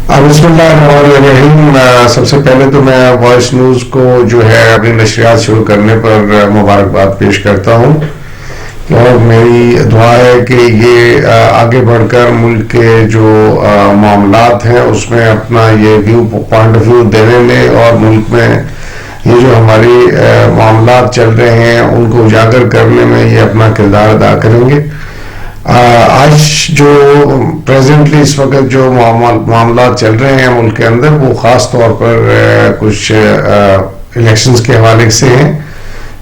بسم اللہ الرحمن الرحیم. سب سے پہلے تو میں وائس نیوز کو جو ہے اپنی نشریات شروع کرنے پر مبارکباد پیش کرتا ہوں اور میری دعا ہے کہ یہ آگے بڑھ کر ملک کے جو معاملات ہیں اس میں اپنا یہ پوائنٹ آف ویو دینے میں اور ملک میں یہ جو ہماری معاملات چل رہے ہیں ان کو اجاگر کرنے میں یہ اپنا کردار ادا کریں گے. آج جو پریزنٹلی اس وقت جو معاملات چل رہے ہیں ملک کے اندر وہ خاص طور پر کچھ الیکشنز کے حوالے سے ہیں،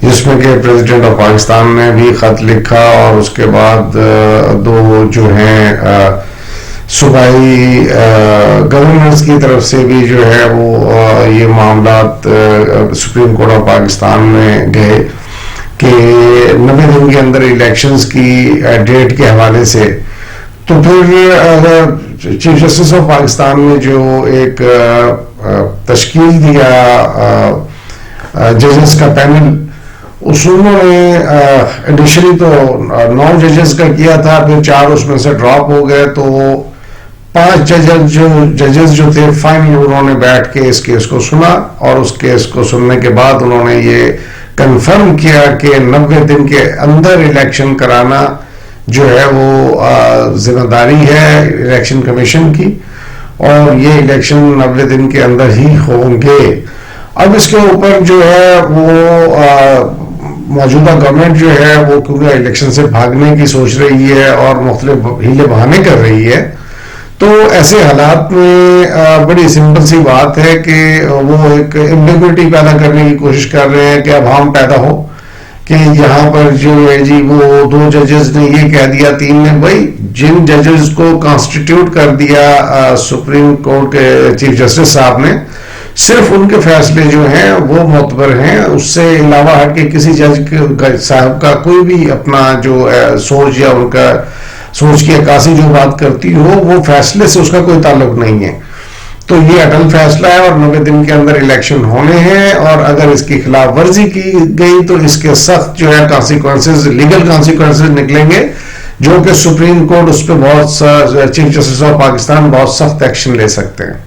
جس میں کہ پریزیڈنٹ آف پاکستان نے بھی خط لکھا اور اس کے بعد دو جو ہیں صوبائی گورنرز کی طرف سے بھی جو ہے وہ یہ معاملات سپریم کورٹ آف پاکستان میں گئے کہ 90 دن کے اندر الیکشنز کی ڈیٹ کے حوالے سے. تو پھر چیف جسٹس آف پاکستان نے جو ایک تشکیل دیا ججز کا پینل، انہوں نے انیشلی تو 9 ججز کا کیا تھا، پھر 4 اس میں سے ڈراپ ہو گئے، تو 5 ججز جو تھے فائنل انہوں نے بیٹھ کے اس کیس کو سنا اور اس کیس کو سننے کے بعد انہوں نے یہ کنفرم کیا کہ 90 دن کے اندر الیکشن کرانا جو ہے وہ ذمہ داری ہے الیکشن کمیشن کی، اور یہ الیکشن 90 دن کے اندر ہی ہوں گے. اب اس کے اوپر جو ہے وہ موجودہ گورنمنٹ جو ہے وہ کیونکہ الیکشن سے بھاگنے کی سوچ رہی ہے اور مختلف ہیلے بہانے کر رہی ہے، تو ایسے حالات میں بڑی سمپل سی بات ہے کہ وہ ایک ایمبیگوٹی پیدا کرنے کی کوشش کر رہے ہیں کہ اب ہم پیدا ہو کہ یہاں پر جو ہے جی وہ 2 ججز نے یہ کہہ دیا، 3 نے. بھائی جن ججز کو کانسٹیٹیوٹ کر دیا سپریم کورٹ کے چیف جسٹس صاحب نے، صرف ان کے فیصلے جو ہیں وہ معتبر ہیں، اس سے علاوہ ہٹ کے کسی جج صاحب کا کوئی بھی اپنا جو سوچ یا ان کا سوچ کی عکاسی جو بات کرتی ہو وہ فیصلے سے اس کا کوئی تعلق نہیں ہے. تو یہ اٹل فیصلہ ہے اور 90 دن کے اندر الیکشن ہونے ہیں، اور اگر اس کی خلاف ورزی کی گئی تو اس کے سخت جو ہے کانسیکوینسز، لیگل کانسیکوینسز نکلیں گے، جو کہ سپریم کورٹ اس پہ چیف جسٹس آف پاکستان بہت سخت ایکشن لے سکتے ہیں.